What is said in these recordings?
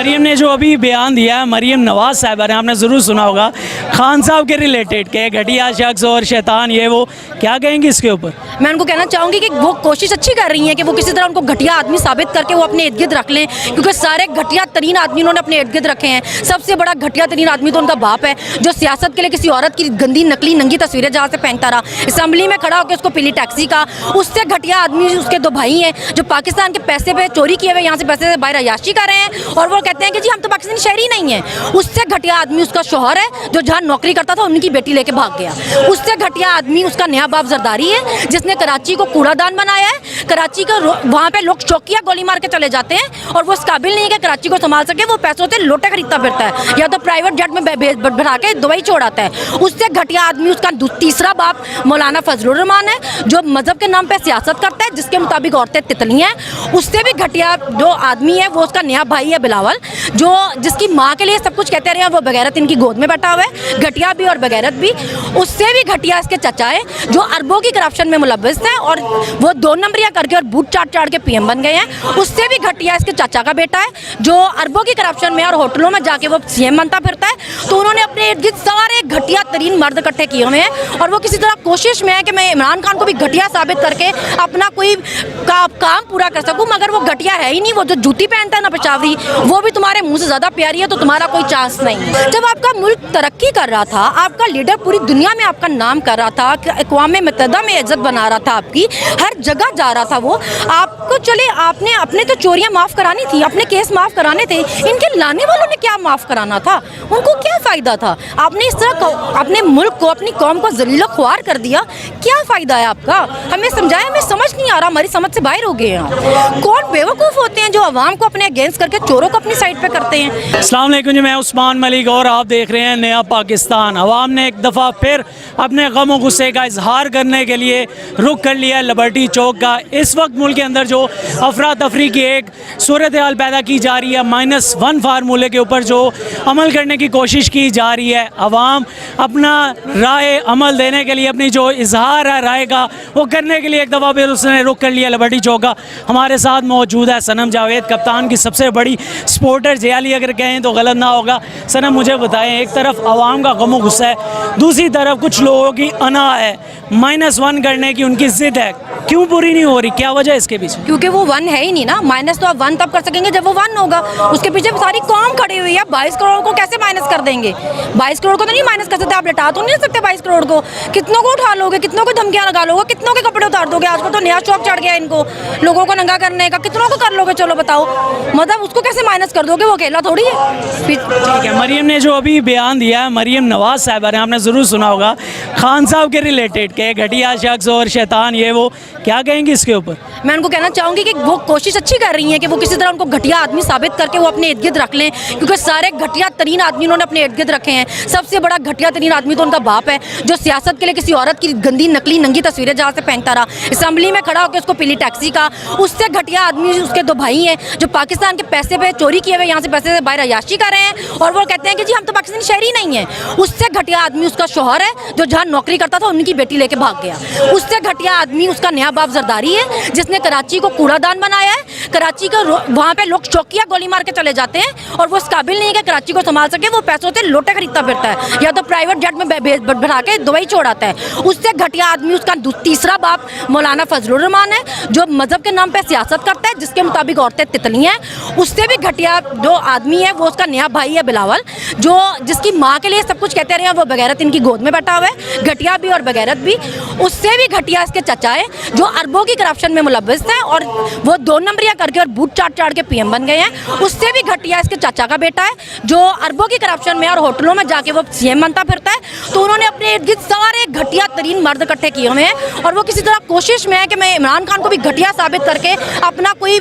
मरियम ने जो अभी बयान दिया है, मरियम नवाज साहिबा ने, आपने ज़रूर सुना होगा खान साहब के रिलेटेड के घटिया शख्स और शैतान ये वो, क्या कहेंगे इसके ऊपर? मैं उनको कहना चाहूँगी कि वो कोशिश अच्छी कर रही हैं कि वो किसी तरह उनको घटिया आदमी साबित करके वो अपने इर्द गिर्द रख लें, क्योंकि सारे घटिया तरीन आदमी उन्होंने अपने इर्द गिर्द रखे हैं। सबसे बड़ा घटिया तरीन आदमी तो उनका बाप है, जो सियासत के लिए किसी औरत की गंदी नकली नंगी तस्वीरें जहाँ से फेंकता रहा, असम्बली में खड़ा होकर उसको पीली टैक्सी का। उससे घटिया आदमी उसके दो भाई हैं जो पाकिस्तान के पैसे पे चोरी किए हुए यहाँ से पैसे से बाहर अयाशी कर रहे हैं, और वो कहते हैं कि जी हम तो पाकिस्तानी शहरी नहीं हैं। उससे घटिया आदमी उसका शौहर है जो जहाँ नौकरी करता था उनकी बेटी लेके भाग गया। उससे घटिया आदमी उसका नया बाप जरदारी है, जिसने कराची को कूड़ादान बनाया है। कराची का वहाँ पे लोग चौकिया गोली मार के चले जाते हैं और वो इस काबिल नहीं है कि कराची को संभाल सके। वो पैसों से लोटे खरीदता फिरता है या तो प्राइवेट जेट में बढ़ा के दुबई छोड़ाता है। उससे घटिया आदमी उसका तीसरा बाप मौलाना फजलुर रहमान है, जो मजहब के नाम पे सियासत करता है, जिसके मुताबिक औरतें तितली हैं। उससे भी घटिया जो आदमी है वो उसका नया भाई है बिलावल, जो जिसकी माँ के लिए सब कुछ कहते रहे, वो बगैरत इनकी गोद में बैठा हुआ है, घटिया भी और बगैरत भी। उससे भी घटिया इसके चचा है जो अरबों की करप्शन में मुलव्वस है, और वो 2 नंबरियाँ करके और बूट चाट के पीएम बन गए हैं। उससे भी घटिया इसके चाचा का बेटा है जो अरबों की करप्शन में और होटलों में जाके वो सीएम बनता फिरता है। तो उन्होंने अपने इर्द गिर्द सारे घटिया तरीन मर्द इकट्ठे किए हुए हैं, और वो किसी तरह कोशिश में है कि मैं इमरान खान को भी घटिया साबित करके अपना कोई काम पूरा कर सकूं, मगर वो घटिया है ही नहीं। वो जो जूती पहनता है ना पेशावरी, वो भी तुम्हारे मुंह से ज़्यादा प्यारी है, तो तुम्हारा कोई चांस नहीं है। जब आपका मुल्क तरक्की कर रहा था, आपका लीडर पूरी दुनिया में आपका नाम कर रहा था, अक़वाम मुत्तहिदा में इज्जत बना रहा था, आपकी हर जगह जा रहा था वो, आपको चले आपने अपने तो चोरियाँ माफ़ करानी थी, अपने केस माफ़ कराने थे, इनके लाने वालों ने क्या माफ़ कराना था? उनको क्या फ़ायदा था? आपने इस तरह अपने मुल्क को, अपनी कौम को ज़लीलो ख्वार कर दिया, क्या फ़ायदा है आपका? हमें समझाया, हमें समझ नहीं आ रहा, हमारी समझ से बाहर हो गए हैं। कौन बेवकूफ़ होते हैं जो अवाम को अपने अगेंस्ट करके चोरों को अपनी साइड पे करते हैं? अस्सलाम वालेकुम जी, मैं उस्मान मलिक और आप देख रहे हैं नया पाकिस्तान। अवाम ने एक दफ़ा फिर अपने गम और गुस्से का इजहार करने के लिए रुख कर लिया लिबर्टी चौक का। इस वक्त मुल्क के अंदर जो अफरा तफरी की एक सूरत हाल पैदा की जा रही है, -1 फार्मूले के ऊपर जो अमल करने की कोशिश की जा रही है, अवाम अपना राय अमल देने के लिए, अपनी जो इजहार है राय का, वो करने के लिए एक दफ़ा फिर उसने रुख कर लिया लिबर्टी चौक का। हमारे साथ मौजूद है सनम जावेद, कप्तान की सबसे बड़ी सपोर्टर, जयाली अगर कहें तो गलत ना होगा। सनम, मुझे बताएं, एक तरफ अवाम का गम गुस्सा है, दूसरी तरफ कुछ लोगों की अना है, -1 करने की उनकी ज़िद है, क्यों पूरी नहीं हो रही? क्या वजह है इसके पीछे? क्योंकि वो 1 है ही नहीं ना। माइनस तो आप 1 तब कर सकेंगे जब वो 1 होगा। उसके पीछे सारी कौम खड़ी हुई है। 22 करोड़ को कैसे माइनस कर देंगे? 22 करोड़ को तो नहीं माइनस कर सकते, आप लटा तो नहीं सकते 22 करोड़ को। कितनों को उठा लोगे, कितनों को धमकियाँ लगा लोगे, कितनों के कपड़े उतार दोगे? आजकल तो नया शौक चढ़ गया इनको, लोगों को नंगा करने का। कितनों को कर लोगे? चलो बताओ, मतलब उसको कैसे माइनस कर दोगे? वो अकेला थोड़ी है। ठीक है, मरियम ने जो अभी बयान दिया है, मरियम नवाज साहिबा ने, आपने ज़रूर सुना होगा खान साहब के रिलेटेड के घटिया शख्स और शैतान ये वो, क्या कहेंगे इसके ऊपर? मैं उनको कहना चाहूँगी कि वो कोशिश अच्छी कर रही हैं कि वो किसी तरह उनको घटिया आदमी साबित करके वो अपने इर्द गिर्द रख लें, क्योंकि सारे घटिया तरीन आदमी उन्होंने अपने इर्द गिर्द रखे हैं। सबसे बड़ा घटिया तरीन आदमी तो उनका बाप है, जो सियासत के लिए किसी औरत की गंदी नकली नंगी तस्वीरें जहाँ से फेंकता रहा, असम्बली में खड़ा होकर उसको पीली टैक्सी का। उससे घटिया आदमी उसके 2 भाई हैं जो पाकिस्तान के पैसे पे चोरी किए हुए यहाँ से पैसे से बाहर अयाशी कर रहे हैं, और वो कहते हैं कि जी हम तो पाकिस्तानी शहरी नहीं हैं। उससे घटिया आदमी उसका शौहर है जो जहाँ नौकरी करता था उनकी बेटी लेके भाग गया। उससे घटिया आदमी उसका नया बाप जरदारी है, जिसने कराची को कूड़ादान बनाया है। कराची का वहाँ पे लोग चौकिया गोली मार के चले जाते हैं, और वो इस काबिल नहीं है कि कराची को संभाल सके। वो पैसों से लोटे खरीदता फिरता है या तो प्राइवेट जेट में बढ़ा के दुबई छोड़ाता है। उससे घटिया आदमी उसका तीसरा बाप मौलाना फजलुर रहमान है, जो मजहब के नाम पे सियासत करता है, जिसके मुताबिक औरतें तितली हैं। उससे भी घटिया जो आदमी है वो उसका नया भाई है बिलावल, जो जिसकी माँ के लिए सब कुछ कहते रहे, वो बगैरत इनकी गोद में बैठा हुआ है, घटिया भी और बगैरत भी। उससे भी घटिया इसके चचा है जो अरबों की करप्शन में मुलव्वस है, और वो 2 नंबरियाँ करके और बूट चाट के पीएम बन गए हैं। उससे भी घटिया इसके चाचा का बेटा है जो अरबों की करप्शन में और होटलों में जाके वो सीएम बनता फिरता है। तो उन्होंने अपने इर्द गिर्द सारे घटिया तरीन मर्द इकट्ठे किए हुए हैं, और वो किसी तरह कोशिश में है कि मैं इमरान खान को भी घटिया साबित करके अपना कोई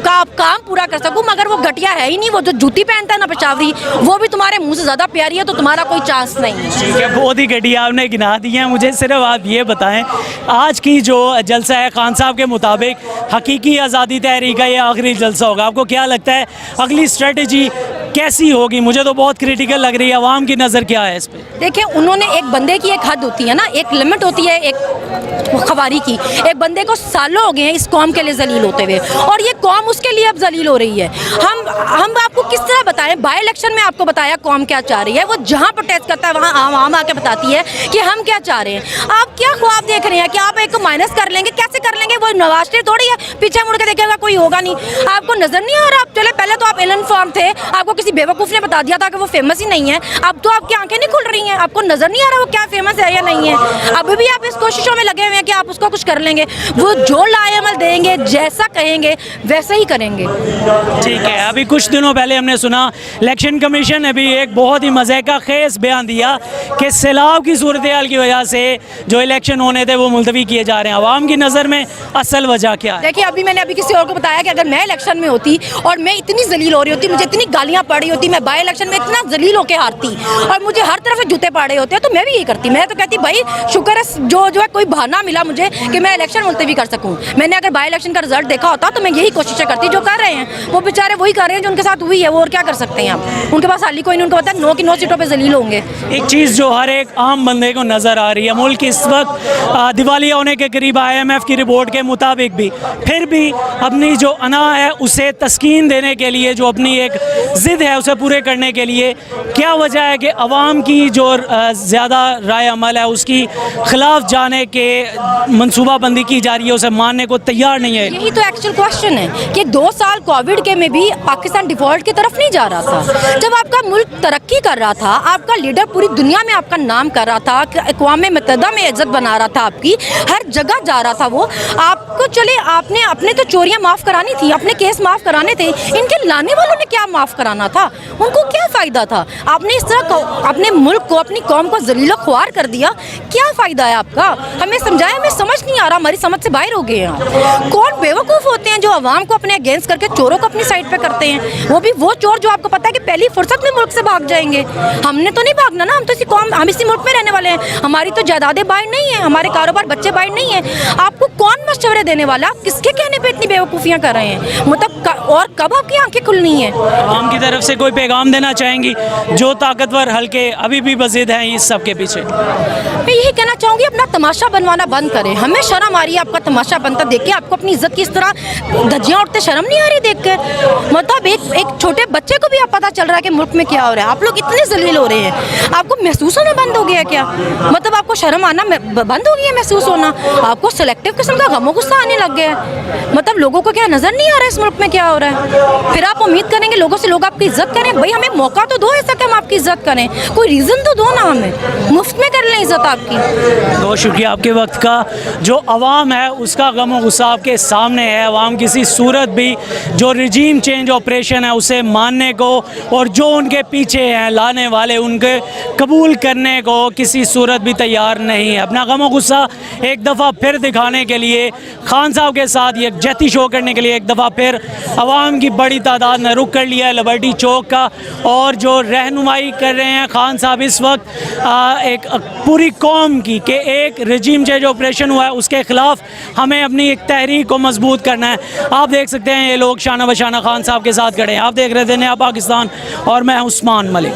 काम पूरा कर सकूं, मगर वो घटिया है ही नहीं। वो जो जूती पहनता है ना पेशावरी, वो भी तुम्हारे मुंह से ज़्यादा प्यारी है, तो तुम्हारा कोई चांस नहीं है। ठीक है, बहुत ही घटिया आपने गिना दी है। मुझे सिर्फ आप ये बताएं, आज की जो जलसा है खान साहब के मुताबिक हकीकी आज़ादी तहरीक का ये आखिरी जलसा होगा, आपको क्या लगता है अगली स्ट्रेटजी कैसी होगी? मुझे तो बहुत क्रिटिकल लग रही है, अवाम की नज़र क्या है इस पर? देखिए, उन्होंने एक बंदे की एक हद होती है ना, एक लिमिट होती है एक खवारी की। एक बंदे को सालों हो गए हैं इस कौम के लिए जलील होते हुए, और ये कौम उसके लिए अब जलील हो रही है। हम आपको किस तरह बताएं, बाई इलेक्शन में आपको बताया कौम क्या चाह रही है। वो जहाँ प्रोटेस्ट करता है वहाँ आम आके बताती है कि हम क्या चाह रहे हैं। आप क्या ख्वाब देख रहे हैं कि आप एक माइनस कर लेंगे? कैसे कर लेंगे? वो नवाज शरीफ थोड़ी है, पीछे मुड़ के देखेगा कोई होगा नहीं। आपको नजर नहीं आ रहा? आप चले पहले तो आप इल इन्फॉर्म थे, आपको किसी बेवकूफ़ ने बता दिया था कि वो फेमस ही नहीं है। अब तो आपकी आंखें नहीं खुल रही हैं, आपको नजर नहीं आ रहा वो क्या फेमस है या नहीं है। अभी भी आप इस कोशिशों में लगे हुए हैं कि आप उसको कुछ कर लेंगे। वो जो लाएअमल देंगे, जैसा कहेंगे वैसा ही करेंगे। ठीक है, अभी कुछ दिनों पहले हमने सुना इलेक्शन कमीशन ने भी एक बहुत ही मज़े का खेस बयान दिया कि सैलाब की सूरत हाल की वजह से जो इलेक्शन होने थे वो मुलतवी किए जा रहे हैं। आवाम की नज़र में असल वजह क्या है? देखिए, अभी मैंने किसी और को बताया कि अगर मैं इलेक्शन में होती और मैं इतनी जलील हो रही होती, मुझे इतनी गालियाँ पड़ी होती, मैं बाई इलेक्शन में इतना जलील होकर हारती और मुझे हर तरफ से जूते पाड़े होते तो मैं भी यही करती। मैं तो कहती भाई शुक्र है जो है कोई बहाना मिला मुझे कि मैं इलेक्शन मुलतवी कर सकूँ। मैंने अगर बाई इलेक्शन का रिजल्ट देखा होता तो मैं यही कोशिशें करती जो कर रहे हैं। वो बेचारे वही कर रहे हैं जो उनके साथ हुई है, वो और क्या कर सकते हैं आप? उनके पास हाली कोई नहीं, उनको पता है 9 की 9 सीटों पर जलील होंगे। एक चीज़ जो हर एक आम बंदे को नज़र आ रही है, मुल्क इस वक्त दिवालिया होने के करीब IMF की रिपोर्ट के मुताबिक भी फिर भी अपनी जो अना है उसे तस्कीन देने के लिए, जो अपनी एक ज़िद है उसे पूरे करने के लिए क्या वजह है कि अवाम की जो ज़्यादा राय अमल है उसकी खिलाफ जाने के मनसूबाबंदी की जा रही है, उसे मानने को तैयार नहीं है? यही तो एक्चुअल क्वेश्चन है कि 2 साल कोविड के में भी पाकिस्तान डिफॉल्ट की तरफ नहीं जा रहा था। जब आपका मुल्क तरक्की कर रहा था, आपका लीडर पूरी दुनिया में आपका नाम कर रहा था, अक़वाम मुत्तहिदा में इज्जत बना रहा था, आपकी हर जगह जा रहा था वो आपको। चले आपने अपने तो चोरियां माफ़ करानी थी, अपने केस माफ़ कराने थे, इनके लाने वालों ने क्या माफ़ कराना था? उनको क्या फ़ायदा था? आपने इस तरह अपने मुल्क को, अपनी कौम को जलील ख्वार कर दिया। क्या फ़ायदा है आपका? हमें समझाएं, हमें समझ नहीं आ रहा, हमारी समझ से बाहर हो गए हैं। कौन बेवकूफ़ होते हैं जो अवाम को अपने अगेंस्ट करके चोरों को अपनी साइड पे करते हैं? वो भी वो चोर जो आपको पता है कि पहली फुर्सत में मुल्क से भाग जाएंगे। हमने तो नहीं भागना ना, हम तो इसी कौम, हम इसी मुल्क में रहने वाले हैं। हमारी तो जायदादें बाहर नहीं है, हमारे कारोबार बच्चे बाहर नहीं है। आपको कौन मशवरे देने वाला? आप किसके कहने पे इतनी बेवकूफ़ियाँ कर रहे हैं? मतलब और कब आपकी आंखें खुलनी है? आवाम की तरफ से कोई पैगाम देना चाहेंगी जो ताकतवर हल्के अभी भी बज़िद हैं इस सब के पीछे? मैं यही कहना चाहूँगी, अपना तमाशा बनवाना बंद करें। हमें शर्म आ रही है आपका तमाशा बनता देख के। आपको अपनी इज्जत की इस तरह धज्जियाँ उठते शर्म नहीं आ रही देख कर? मतलब एक छोटे बच्चे को भी अब पता चल रहा है कि मुल्क में क्या हो रहा है। आप लोग इतने जलील हो रहे हैं, आपको महसूस होना बंद हो गया है क्या? मतलब आपको शर्म आना बंद हो गई है, महसूस होना? आपको सेलेक्टिव किस्म का गमो गुस्सा आने लग गया है? मतलब लोगों को क्या नज़र नहीं आ रहा है इस मुल्क में क्या हो रहा है? फिर आप उम्मीद करेंगे लोगों से लोग आपकी इज्जत करें? भाई हमें मौका तो दो ऐसा कि हम आपकी इज्जत करें, कोई रीज़न तो दो ना, हमें मुफ्त में कर लें इज्जत आपकी। बहुत शुक्रिया आपके वक्त का। जो अवाम है उसका गम गुस्सा आपके सामने है। अवाम किसी सूरत भी जो रिजीम चेंज ऑपरेशन है उसे मानने को और जो उनके पीछे हैं लाने वाले उनके कबूल करने को किसी सूरत भी तैयार नहीं है। अपना गम गुस्सा एक दफ़ा फिर दिखाने के लिए, खान साहब के साथ ये जैती शो करने के लिए एक दफ़ा फिर अवाम की बड़ी तादाद ने रुख कर लिया है लिबर्टी चौक का। और जो रहनुमाई कर रहे हैं खान साहब इस वक्त एक पूरी कौम की कि एक रजीम चेंज ऑपरेशन हुआ है उसके ख़िलाफ़ हमें अपनी एक तहरीक को मजबूत करना है। आप देख सकते हैं ये लोग शाना बशाना खान साहब के साथ खड़े हैं। आप देख रहे थे नया पाकिस्तान और मैं उस्मान मलिक।